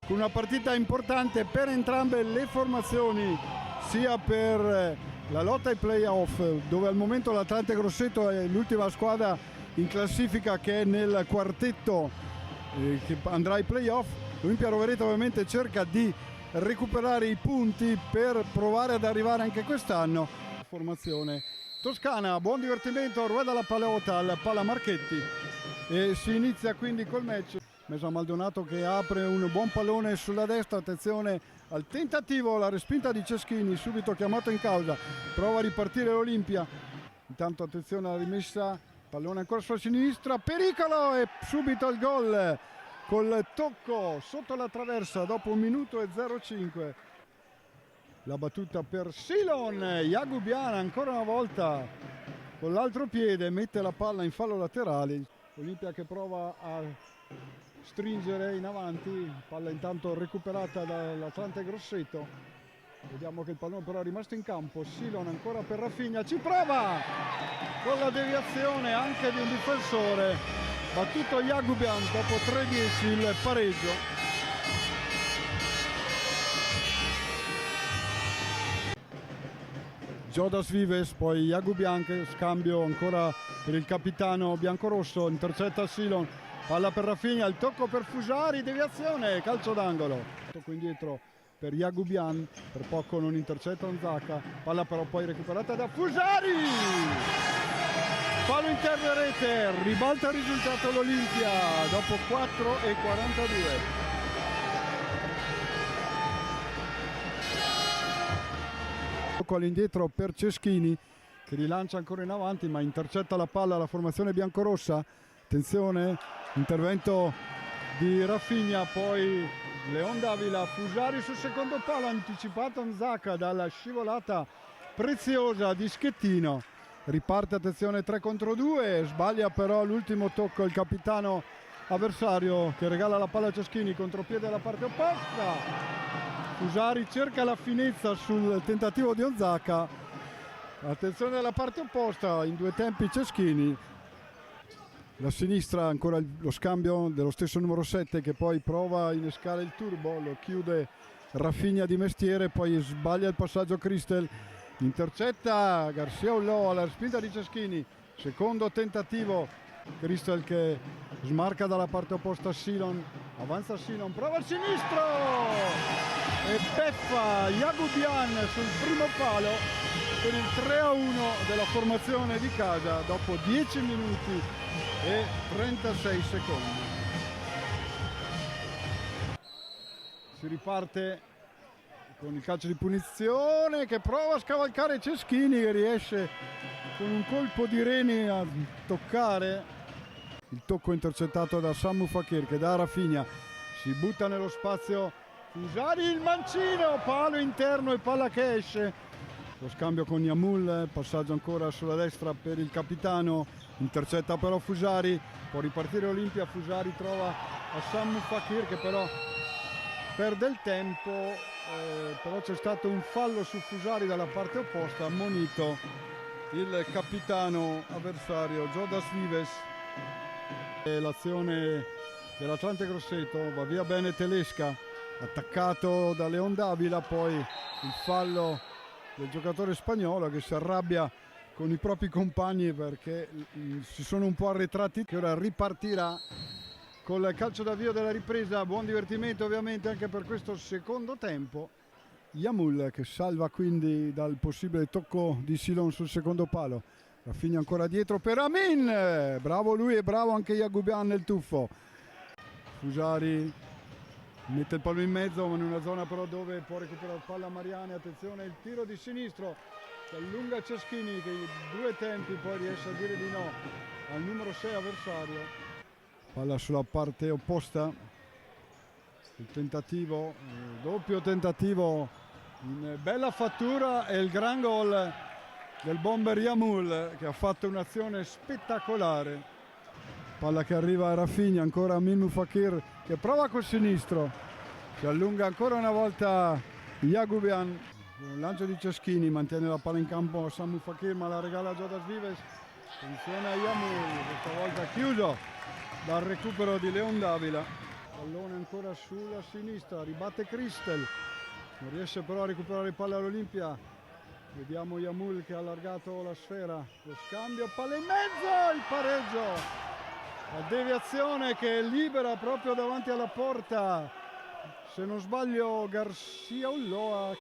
Una partita importante per entrambe le formazioni, sia per la lotta ai playoff, dove al momento l'Atlante Grosseto è l'ultima squadra in classifica che è nel quartetto che andrà ai playoff. Olimpia Rovereto ovviamente cerca di recuperare i punti per provare ad arrivare anche quest'anno. Formazione toscana, buon divertimento, ruota la pallotta al Palla Marchetti e si inizia quindi col match. Mesa Maldonato che apre un buon pallone sulla destra, attenzione al tentativo, la respinta di Ceschini, subito chiamato in causa, prova a ripartire l'Olimpia, intanto attenzione alla rimessa, pallone ancora sulla sinistra, pericolo e subito il gol col tocco sotto la traversa dopo 1 minuto e 05. La battuta per Silon, Jagubian ancora una volta con l'altro piede mette la palla in fallo laterale, Olimpia che prova a stringere in avanti, palla intanto recuperata dall'Atlante Grosseto, vediamo che il pallone però è rimasto in campo, Silon ancora per Rafinha, ci prova con la deviazione anche di un difensore, battuto Jagubian dopo 3-10 il pareggio. Giodas Vives, poi Jagubian, scambio ancora per il capitano biancorosso, intercetta Silon, palla per Rafinha, il tocco per Fusari, deviazione, calcio d'angolo. Tocco indietro per Jagubian, per poco non intercetta Onzaka, palla però poi recuperata da Fusari! Palo interno e rete, ribalta il risultato l'Olimpia dopo 4:42. All'indietro per Ceschini che rilancia ancora in avanti ma intercetta la palla la formazione biancorossa, attenzione, intervento di Rafinha, poi Leon Davila, Fusari sul secondo palo, anticipato Onzaka dalla scivolata preziosa di Schettino, riparte attenzione 3 contro 2, sbaglia però l'ultimo tocco il capitano avversario che regala la palla a Ceschini, contropiede alla parte opposta. Fusari cerca la finezza sul tentativo di Onzaka, attenzione alla parte opposta, in 2 tempi Ceschini, la sinistra ancora lo scambio dello stesso numero 7 che poi prova a innescare il turbo, lo chiude Rafinha di mestiere, poi sbaglia il passaggio Cristel, intercetta Garcia Ulloa, la spinta di Ceschini, secondo tentativo, Cristel che smarca dalla parte opposta Silon, avanza Silon, prova al sinistro e beffa Jagubian sul primo palo per il 3-1 della formazione di casa dopo 10 minuti e 36 secondi. Si riparte con il calcio di punizione che prova a scavalcare Ceschini che riesce con un colpo di reni a toccare. Il tocco intercettato da Sammu Fakir che da Rafinha si butta nello spazio Fusari, il mancino, palo interno e palla che esce. Lo scambio con Yamul, passaggio ancora sulla destra per il capitano, intercetta però Fusari, può ripartire Olimpia, Fusari trova a Sammu Fakir che però perde il tempo, però c'è stato un fallo su Fusari dalla parte opposta, ammonito il capitano avversario Giodas Vives. L'azione dell'Atlante Grosseto, va via bene Telesca, attaccato da Leon Davila, poi il fallo del giocatore spagnolo che si arrabbia con i propri compagni perché si sono un po' arretrati, che ora ripartirà col calcio d'avvio della ripresa. Buon divertimento ovviamente anche per questo secondo tempo. Yamul che salva quindi dal possibile tocco di Silon sul secondo palo. Rafinha ancora dietro per Amin, bravo lui e bravo anche Jagubian nel tuffo. Fusari mette il palo in mezzo ma in una zona però dove può recuperare palla Mariani, attenzione il tiro di sinistro che allunga Ceschini che in 2 tempi poi riesce a dire di no al numero 6 avversario. Palla sulla parte opposta, il tentativo, doppio tentativo in bella fattura e il gran gol del bomber Yamul che ha fatto un'azione spettacolare. Palla che arriva a Rafinha, ancora Mimmu Fakir che prova col sinistro, si allunga ancora una volta Jagubian, un lancio di Ceschini, mantiene la palla in campo Sammu Fakir ma la regala a Giodas Vives, attenzione a Yamul, questa volta chiuso dal recupero di Leon Davila. pallone ancora sulla sinistra, ribatte Christel, non riesce però a recuperare palla all'Olimpia. Vediamo Yamul che ha allargato la sfera, lo scambio, palla in mezzo, il pareggio, la deviazione che libera proprio davanti alla porta, se non sbaglio Garcia Ulloa.